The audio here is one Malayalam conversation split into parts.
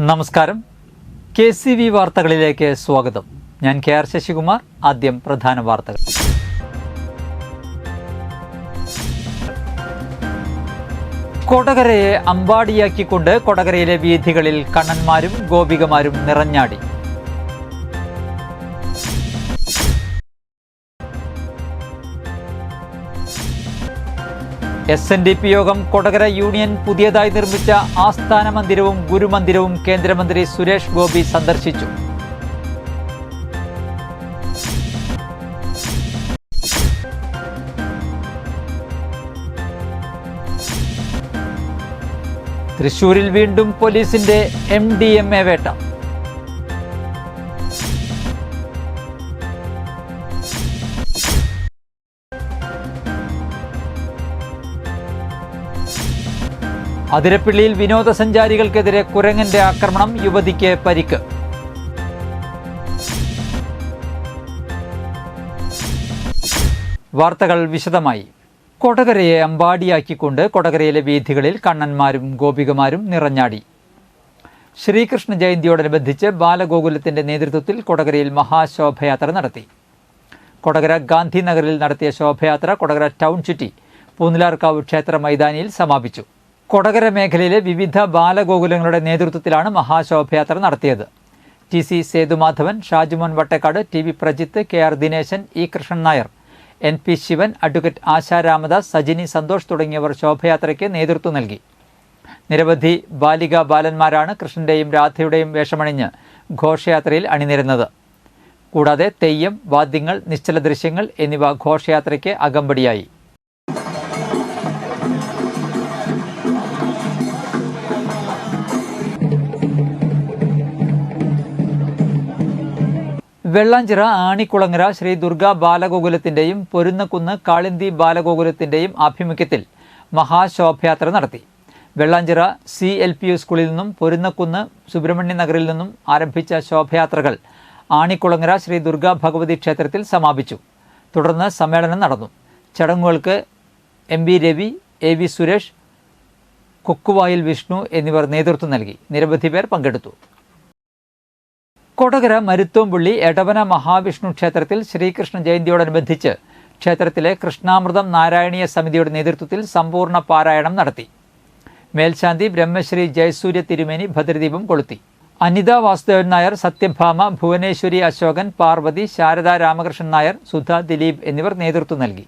നമസ്കാരം. KCV വാർത്തകളിലേക്ക് സ്വാഗതം. ഞാൻ KR ശശികുമാർ. ആദ്യം പ്രധാന വാർത്തകൾ. കൊടകരയെ അമ്പാടിയാക്കിക്കൊണ്ട് കൊടകരയിലെ വീഥികളിൽ കണ്ണന്മാരും ഗോപികമാരും നിറഞ്ഞാടി. SNDP യോഗം കൊടകര യൂണിയൻ പുതിയതായി നിർമ്മിച്ച ആസ്ഥാന മന്ദിരവും ഗുരുമന്ദിരവും കേന്ദ്രമന്ത്രി സുരേഷ് ഗോപി സന്ദർശിച്ചു. തൃശൂരിൽ വീണ്ടും പോലീസിന്റെ MDMA വേട്ട. അതിരപ്പിള്ളിയിൽ വിനോദസഞ്ചാരികൾക്കെതിരെ കുരങ്ങന്റെ ആക്രമണം, യുവതിക്ക് പരിക്ക്. വാർത്തകൾ വിശദമായി. കൊടകരയെ അമ്പാടിയാക്കിക്കൊണ്ട് കൊടകരയിലെ വീഥികളിൽ കണ്ണന്മാരും ഗോപികമാരും നിറഞ്ഞാടി. ശ്രീകൃഷ്ണ ജയന്തിയോടനുബന്ധിച്ച് ബാലഗോകുലത്തിന്റെ നേതൃത്വത്തിൽ കൊടകരയിൽ മഹാശോഭയാത്ര നടത്തി. കൊടകര ഗാന്ധിനഗറിൽ നടത്തിയ ശോഭയാത്ര കൊടകര ടൗൺ ചുറ്റി പൂനിലാർക്കാവ് ക്ഷേത്ര മൈതാനിയിൽ സമാപിച്ചു. കൊടകര മേഖലയിലെ വിവിധ ബാലഗോകുലങ്ങളുടെ നേതൃത്വത്തിലാണ് മഹാശോഭയാത്ര നടത്തിയത്. TC Sethumadhavan, Shajumon Vattekkad, TV Prajith, KR Dineshan, E Krishnan Nair, NP Sivan, advocate Asha Ramadas, Sajini Santhosh തുടങ്ങിയവർ ശോഭയാത്രയ്ക്ക് നേതൃത്വം നൽകി. നിരവധി ബാലികാ ബാലന്മാരാണ് കൃഷ്ണന്റെയും രാധയുടെയും വേഷമണിഞ്ഞ് ഘോഷയാത്രയിൽ അണിനിരുന്നത്. കൂടാതെ തെയ്യം, വാദ്യങ്ങൾ, നിശ്ചല ദൃശ്യങ്ങൾ എന്നിവ ഘോഷയാത്രയ്ക്ക് അകമ്പടിയായി. വെള്ളാഞ്ചിറ ആണിക്കുളങ്ങര ശ്രീ ദുർഗാ ബാലഗോകുലത്തിന്റെയും പൊരുന്നക്കുന്ന് കാളിന്തി ബാലഗോകുലത്തിന്റെയും ആഭിമുഖ്യത്തിൽ മഹാശോഭയാത്ര നടത്തി. വെള്ളാഞ്ചിറ CLPU സ്കൂളിൽ നിന്നും പൊരുന്നക്കുന്ന് സുബ്രഹ്മണ്യ നഗറിൽ നിന്നും ആരംഭിച്ച ശോഭയാത്രകൾ ആണിക്കുളങ്ങര ശ്രീ ദുർഗാ ഭഗവതി ക്ഷേത്രത്തിൽ സമാപിച്ചു. തുടർന്ന് സമ്മേളനം നടന്നു. ചടങ്ങുകൾക്ക് MB രവി, AV സുരേഷ്, കൊക്കുവായിൽ വിഷ്ണു എന്നിവർ നേതൃത്വം നൽകി. നിരവധി പേർ പങ്കെടുത്തു. കൊടകര മരുത്തോമ്പുള്ളി എടവന മഹാവിഷ്ണു ക്ഷേത്രത്തിൽ ശ്രീകൃഷ്ണ ജയന്തിയോടനുബന്ധിച്ച് ക്ഷേത്രത്തിലെ കൃഷ്ണാമൃതം നാരായണീയ സമിതിയുടെ നേതൃത്വത്തിൽ സമ്പൂർണ്ണ പാരായണം നടത്തി. മേൽശാന്തി ബ്രഹ്മശ്രീ ജയസൂര്യ തിരുമേനി ഭദ്രദീപം കൊളുത്തി. അനിത വാസുദേവൻ നായർ, സത്യഭാമ, ഭുവനേശ്വരി അശോകൻ, പാർവതി, ശാരദ രാമകൃഷ്ണൻ നായർ, സുധ ദിലീപ് എന്നിവർ നേതൃത്വം നൽകി.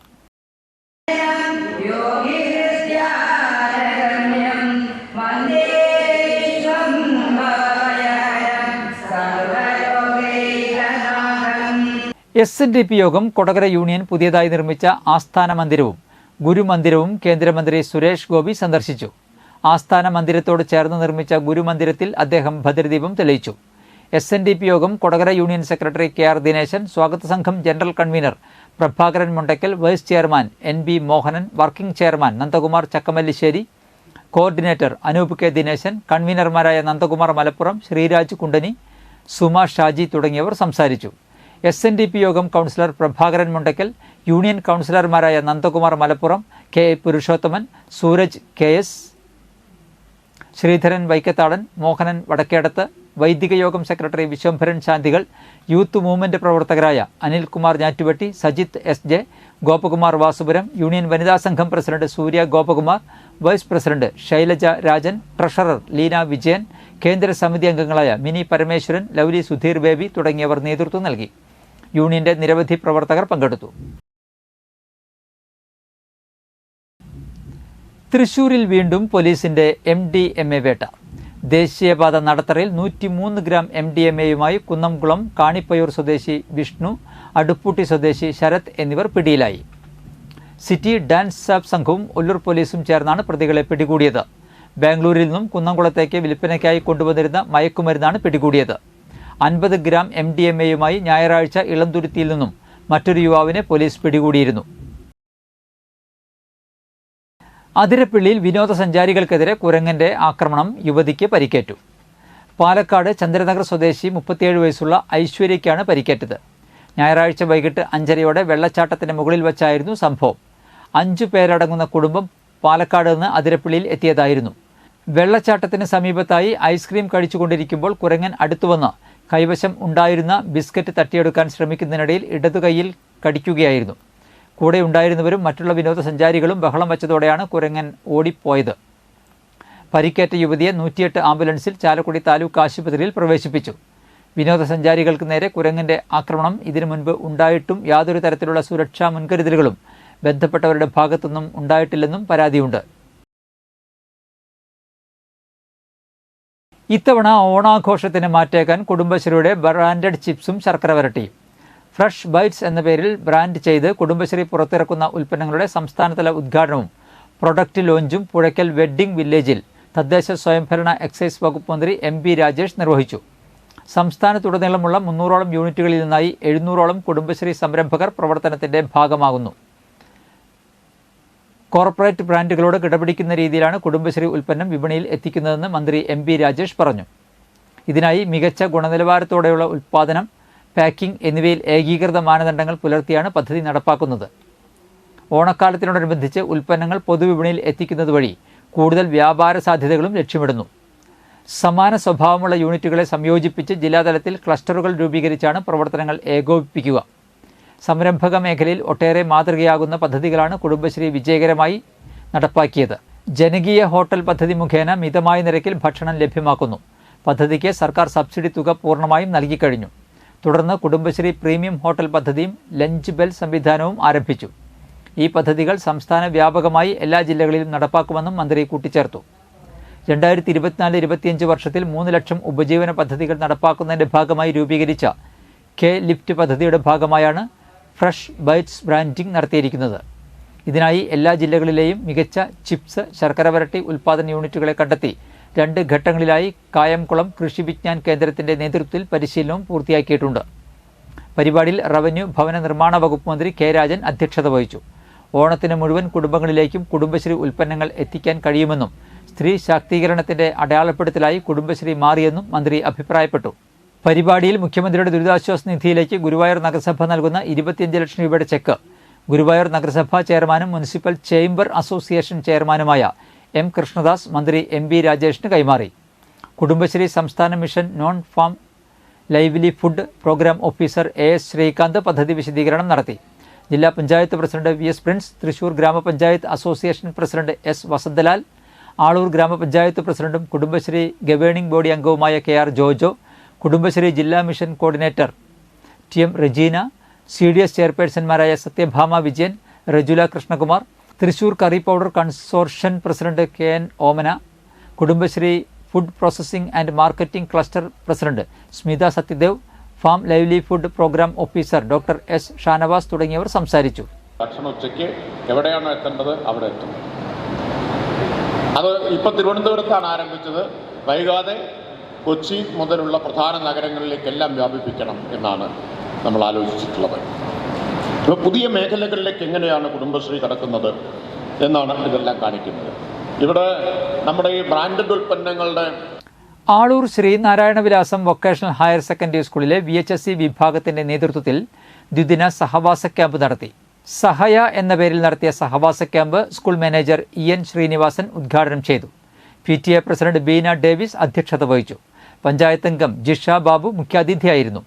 SNDP യോഗം കൊടകര യൂണിയൻ പുതിയതായി നിർമ്മിച്ച ആസ്ഥാന മന്ദിരവും ഗുരുമന്ദിരവും കേന്ദ്രമന്ത്രി സുരേഷ് ഗോപി സന്ദർശിച്ചു. ആസ്ഥാന മന്ദിരത്തോട് ചേർന്ന് നിർമ്മിച്ച ഗുരുമന്ദിരത്തിൽ അദ്ദേഹം ഭദ്രദീപം തെളിയിച്ചു. SNDP യോഗം Kodakara union secretary KR Dineshan, സ്വാഗത സംഘം general convener Prabhakaran Mundakkal, vice chairman NB Mohanan, working chairman Nandakumar Chakkamallissery, coordinator Anoop K Dineshan, കൺവീനർമാരായ നന്ദകുമാർ മലപ്പുറം, ശ്രീരാജ് കുണ്ടനി, സുമ ഷാജി തുടങ്ങിയവർ സംസാരിച്ചു. SNDP യോഗം കൗൺസിലർ പ്രഭാകരൻ മുണ്ടയ്ക്കൽ, യൂണിയൻ കൗൺസിലർമാരായ നന്ദകുമാർ മലപ്പുറം, KA പുരുഷോത്തമൻ, സൂരജ് KS, ശ്രീധരൻ വൈക്കത്താടൻ, മോഹനൻ വടക്കേടത്ത്, വൈദിക യോഗം secretary Vishwambharan Shanthikal, youth movement പ്രവർത്തകരായ അനിൽകുമാർ ഞാറ്റുവെട്ടി, സജിത്ത് SJ, ഗോപകുമാർ വാസുപുരം, യൂണിയൻ വനിതാ സംഘം president Surya Gopakumar, vice president Shailaja Rajan, treasurer Leena Vijayan, കേന്ദ്ര സമിതി അംഗങ്ങളായ മിനി പരമേശ്വരൻ, ലൗലി സുധീർ ബേബി തുടങ്ങിയവർ നേതൃത്വം നൽകി. യൂണിയന്റെ നിരവധി പ്രവർത്തകർ പങ്കെടുത്തു. തൃശൂരിൽ വീണ്ടും പോലീസിന്റെ MDMA വേട്ട. ദേശീയപാത നടത്തറയിൽ 103 ഗ്രാം MDMAയുമായി കുന്നംകുളം കാണിപ്പയൂർ സ്വദേശി വിഷ്ണു, അടുപ്പൂട്ടി സ്വദേശി ശരത് എന്നിവർ പിടിയിലായി. സിറ്റി ഡാൻസ് സാബ് സംഘവും ഒല്ലൂർ പോലീസും ചേർന്നാണ് പ്രതികളെ പിടികൂടിയത്. ബാംഗ്ലൂരിൽ നിന്നും കുന്നംകുളത്തേക്ക് വിൽപ്പനയ്ക്കായി കൊണ്ടുവന്നിരുന്ന മയക്കുമരുന്നാണ് പിടികൂടിയത്. 50 ഗ്രാം MDMAയുമായി ഞായറാഴ്ച ഇളംതുരുത്തിയിൽ നിന്നും മറ്റൊരു യുവാവിനെ പോലീസ് പിടികൂടിയിരുന്നു. അതിരപ്പിള്ളിയിൽ വിനോദസഞ്ചാരികൾക്കെതിരെ കുരങ്ങന്റെ ആക്രമണം, യുവതിക്ക് പരിക്കേറ്റു. പാലക്കാട് ചന്ദ്രനഗർ സ്വദേശി 37 വയസ്സുള്ള ഐശ്വര്യയ്ക്കാണ് പരിക്കേറ്റത്. ഞായറാഴ്ച വൈകിട്ട് 5:30 വെള്ളച്ചാട്ടത്തിന് മുകളിൽ വച്ചായിരുന്നു സംഭവം. 5 പേരടങ്ങുന്ന കുടുംബം പാലക്കാട് നിന്ന് അതിരപ്പിള്ളിയിൽ എത്തിയതായിരുന്നു. വെള്ളച്ചാട്ടത്തിന് സമീപത്തായി ഐസ്ക്രീം കഴിച്ചുകൊണ്ടിരിക്കുമ്പോൾ കുരങ്ങൻ അടുത്തുവന്ന് കൈവശം ഉണ്ടായിരുന്ന ബിസ്ക്കറ്റ് തട്ടിയെടുക്കാൻ ശ്രമിക്കുന്നതിനിടയിൽ ഇടതുകൈയിൽ കടിക്കുകയായിരുന്നു. കൂടെ ഉണ്ടായിരുന്നവരും മറ്റുള്ള വിനോദസഞ്ചാരികളും ബഹളം വച്ചതോടെയാണ് കുരങ്ങൻ ഓടിപ്പോയത്. പരിക്കേറ്റ യുവതിയെ 108 ആംബുലൻസിൽ ചാലക്കുടി താലൂക്ക് ആശുപത്രിയിൽ പ്രവേശിപ്പിച്ചു. വിനോദസഞ്ചാരികൾക്ക് നേരെ കുരങ്ങന്റെ ആക്രമണം ഇതിനു മുൻപ് ഉണ്ടായിട്ടും യാതൊരു തരത്തിലുള്ള സുരക്ഷാ മുൻകരുതലുകളും ബന്ധപ്പെട്ടവരുടെ ഭാഗത്തുനിന്നും ഉണ്ടായിട്ടില്ലെന്നും പരാതിയുണ്ട്. ഇത്തവണ ഓണാഘോഷത്തിന് മാറ്റേക്കാൻ കുടുംബശ്രീയുടെ ബ്രാൻഡഡ് ചിപ്സും ശർക്കര വരട്ടിയും. ഫ്രഷ് ബൈറ്റ്സ് എന്ന പേരിൽ ബ്രാൻഡ് ചെയ്ത് കുടുംബശ്രീ പുറത്തിറക്കുന്ന ഉൽപ്പന്നങ്ങളുടെ സംസ്ഥാനതല ഉദ്ഘാടനവും പ്രൊഡക്റ്റ് ലോഞ്ചും പുഴയ്ക്കൽ വെഡ്ഡിംഗ് വില്ലേജിൽ തദ്ദേശ സ്വയംഭരണ എക്സൈസ് വകുപ്പ് മന്ത്രി MP രാജേഷ് നിർവഹിച്ചു. സംസ്ഥാനത്തുടനീളമുള്ള 300ഓളം യൂണിറ്റുകളിൽ നിന്നായി 700ഓളം കുടുംബശ്രീ സംരംഭകർ പ്രവർത്തനത്തിന്റെ ഭാഗമാകുന്നു. കോർപ്പറേറ്റ് ബ്രാൻഡുകളോട് കിടപിടിക്കുന്ന രീതിയിലാണ് കുടുംബശ്രീ ഉൽപ്പന്നം വിപണിയിൽ എത്തിക്കുന്നതെന്ന് മന്ത്രി MP രാജേഷ് പറഞ്ഞു. ഇതിനായി മികച്ച ഗുണനിലവാരത്തോടെയുള്ള ഉൽപ്പാദനം, പാക്കിംഗ് എന്നിവയിൽ ഏകീകൃത മാനദണ്ഡങ്ങൾ പുലർത്തിയാണ് പദ്ധതി നടപ്പാക്കുന്നത്. ഓണക്കാലത്തിനോടനുബന്ധിച്ച് ഉൽപ്പന്നങ്ങൾ പൊതുവിപണിയിൽ എത്തിക്കുന്നത് വഴി കൂടുതൽ വ്യാപാര സാധ്യതകളും ലക്ഷ്യമിടുന്നു. സമാന സ്വഭാവമുള്ള യൂണിറ്റുകളെ സംയോജിപ്പിച്ച് ജില്ലാതലത്തിൽ ക്ലസ്റ്ററുകൾ രൂപീകരിച്ചാണ് പ്രവർത്തനങ്ങൾ ഏകോപിപ്പിക്കുക. സംരംഭക മേഖലയിൽ ഒട്ടേറെ മാതൃകയാകുന്ന പദ്ധതികളാണ് കുടുംബശ്രീ വിജയകരമായി നടപ്പാക്കിയത്. ജനകീയ ഹോട്ടൽ പദ്ധതി മുഖേന മിതമായ നിരക്കിൽ ഭക്ഷണം ലഭ്യമാക്കുന്നു. പദ്ധതിക്ക് സർക്കാർ സബ്സിഡി തുക പൂർണ്ണമായും നൽകിക്കഴിഞ്ഞു. തുടർന്ന് കുടുംബശ്രീ പ്രീമിയം ഹോട്ടൽ പദ്ധതിയും ലഞ്ച് ബെൽ സംവിധാനവും ആരംഭിച്ചു. ഈ പദ്ധതികൾ സംസ്ഥാന വ്യാപകമായി എല്ലാ ജില്ലകളിലും നടപ്പാക്കുമെന്നും മന്ത്രി കൂട്ടിച്ചേർത്തു. 2024-25 വർഷത്തിൽ 3 ലക്ഷം ഉപജീവന പദ്ധതികൾ നടപ്പാക്കുന്നതിന്റെ ഭാഗമായി രൂപീകരിച്ച ലിഫ്റ്റ് പദ്ധതിയുടെ ഭാഗമായാണ് ഫ്രഷ് ബൈറ്റ്സ് ബ്രാൻഡിംഗ് നടത്തിയിരിക്കുന്നത്. ഇതിനായി എല്ലാ ജില്ലകളിലെയും മികച്ച ചിപ്സ്, ശർക്കര വരട്ടി ഉൽപ്പാദന യൂണിറ്റുകളെ കണ്ടെത്തി 2 ഘട്ടങ്ങളിലായി കായംകുളം കൃഷി വിജ്ഞാൻ കേന്ദ്രത്തിന്റെ നേതൃത്വത്തിൽ പരിശീലനവും പൂർത്തിയാക്കിയിട്ടുണ്ട്. പരിപാടിയിൽ റവന്യൂ ഭവന നിർമ്മാണ വകുപ്പ് മന്ത്രി K രാജൻ അധ്യക്ഷത വഹിച്ചു. ഓണത്തിന് മുഴുവൻ കുടുംബങ്ങളിലേക്കും കുടുംബശ്രീ ഉൽപ്പന്നങ്ങൾ എത്തിക്കാൻ കഴിയുമെന്നും സ്ത്രീ ശാക്തീകരണത്തിന്റെ അടയാളപ്പെടുത്തലായി കുടുംബശ്രീ മാറിയെന്നും മന്ത്രി അഭിപ്രായപ്പെട്ടു. പരിപാടിയിൽ മുഖ്യമന്ത്രിയുടെ ദുരിതാശ്വാസ നിധിയിലേക്ക് ഗുരുവായൂർ നഗരസഭ നൽകുന്ന 25 ലക്ഷം രൂപയുടെ ചെക്ക് ഗുരുവായൂർ നഗരസഭാ ചെയർമാനും മുനിസിപ്പൽ ചേംബർ അസോസിയേഷൻ ചെയർമാനുമായ M കൃഷ്ണദാസ് മന്ത്രി MP രാജേഷിന് കൈമാറി. കുടുംബശ്രീ സംസ്ഥാന mission non farm livelihood programme officer AS Sreekanth പദ്ധതി വിശദീകരണം നടത്തി. ജില്ലാ panchayat president VS Prince, Thrissur grama panchayat association president S Vasanthalal, Aloor grama panchayat പ്രസിഡന്റും കുടുംബശ്രീ ഗവേണിംഗ് ബോഡി അംഗവുമായ KR ജോജോ, കുടുംബശ്രീ ജില്ലാ mission coordinator TM Rejeena, CDS ചെയർപേഴ്സൺമാരായ Sathyabhama Vijayan, Rejula Krishnakumar, Thrissur curry powder consortium president KN Omana, Kudumbashree food processing and marketing cluster president Smitha Sathyadev, farm livelihood programme officer doctor S Shanavas തുടങ്ങിയവർ സംസാരിച്ചു. ഭക്ഷണം ഉച്ചയ്ക്ക് എവിടെയാണോ എത്തേണ്ടത് അവിടെ എത്തും. അത് ഇപ്പോൾ തിരുവനന്തപുരത്താണ് ആരംഭിച്ചത്. വൈകാതെ കൊച്ചി മുതലുള്ള പ്രധാന നഗരങ്ങളിലേക്കെല്ലാം വ്യാപിപ്പിക്കണം എന്നാണ് നമ്മൾ ആലോചിച്ചിട്ടുള്ളത്. ഇപ്പോൾ പുതിയ മേഖലകളിലേക്ക് എങ്ങനെയാണ് കുടുംബശ്രീ കടക്കുന്നത് എന്നാണ് ഇതെല്ലാം കാണിക്കുന്നത്. ഇവിടെ നമ്മുടെ ഈ ബ്രാൻഡഡ് ഉൽപ്പന്നങ്ങളുടെ ആളൂർ ശ്രീനാരായണ വിലാസം വൊക്കേഷണൽ ഹയർ സെക്കൻഡറി സ്കൂളിലെ VHSE വിഭാഗത്തിന്റെ നേതൃത്വത്തിൽ ദ്വിദിന സഹവാസ ക്യാമ്പ് നടത്തി. സഹയ എന്ന പേരിൽ നടത്തിയ സഹവാസ camp school manager EN Srinivasan ഉദ്ഘാടനം ചെയ്തു. PTA പ്രസിഡന്റ് ബീന ഡേവിസ് അധ്യക്ഷത വഹിച്ചു. പഞ്ചായത്ത് അംഗം ജിഷ ബാബു മുഖ്യാതിഥിയായിരുന്നു.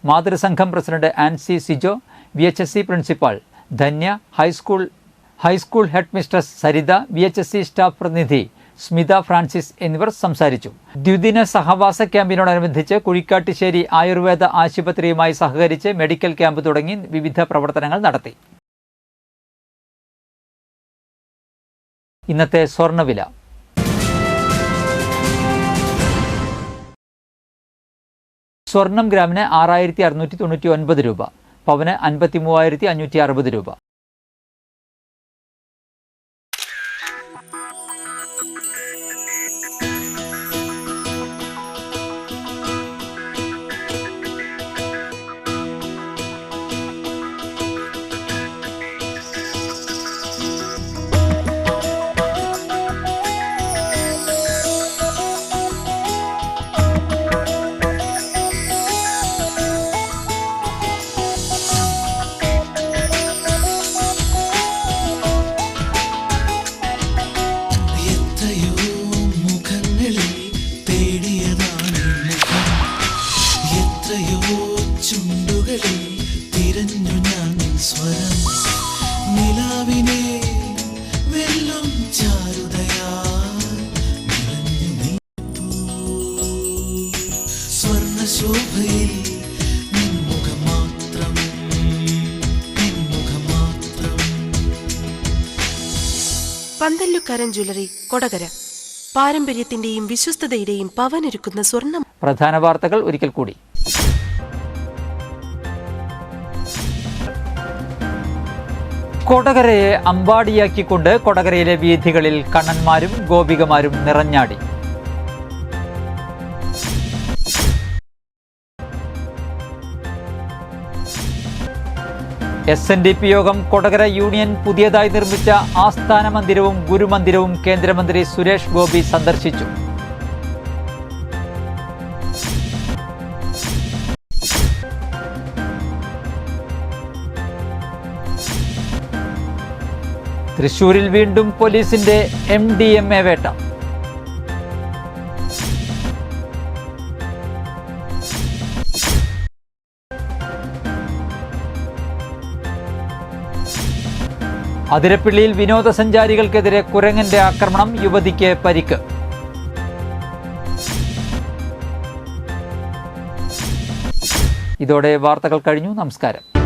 മാതൃസംഘം president Ancy Sijo, VHSE principal Dhanya, high school head mistress Saritha, VHSE staff പ്രതിനിധി സ്മിത ഫ്രാൻസിസ് എന്നിവർ സംസാരിച്ചു. ദ്വിദിന സഹവാസ ക്യാമ്പിനോടനുബന്ധിച്ച് കുഴിക്കാട്ടുശ്ശേരി ആയുർവേദ ആശുപത്രിയുമായി സഹകരിച്ച് മെഡിക്കൽ ക്യാമ്പ് തുടങ്ങി വിവിധ പ്രവർത്തനങ്ങൾ നടത്തി. ഇന്നത്തെ സ്വർണ്ണവില. സ്വർണം ഗ്രാമിന് 6699 രൂപ, പവന് 53,560 രൂപ. കിനാവിനെ വെല്ലും ചാരുതയാൽ നിറഞ്ഞു നിൽപ്പൂ. സ്വർണ്ണശോഭയിൽ നിൻമുഖം മാത്രം, നിൻമുഖം മാത്രം. പന്തല്ലുക്കാരൻ ജ്വല്ലറി, കൊടകര. പാരമ്പര്യത്തിന്റെയും വിശ്വസ്തതയുടെയും പവനൊരുക്കുന്ന സ്വർണം. പ്രധാന വാർത്തകൾ ഒരിക്കൽ കൂടി. കൊടകരയെ അമ്പാടിയാക്കിക്കൊണ്ട് കൊടകരയിലെ വീഥികളിൽ കണ്ണന്മാരും ഗോപികമാരും നിറഞ്ഞാടി. SNDP യോഗം കൊടകര യൂണിയൻ പുതിയതായി നിർമ്മിച്ച ആസ്ഥാന മന്ദിരവും ഗുരുമന്ദിരവും കേന്ദ്രമന്ത്രി സുരേഷ് ഗോപി സന്ദർശിച്ചു. തൃശൂരിൽ വീണ്ടും പോലീസിന്റെ MDMA വേട്ട. അതിരപ്പിള്ളിയിൽ വിനോദസഞ്ചാരികൾക്കെതിരെ കുരങ്ങന്റെ ആക്രമണം, യുവതിക്ക് പരിക്ക്. ഇതോടെ വാർത്തകൾ കഴിഞ്ഞു. നമസ്കാരം.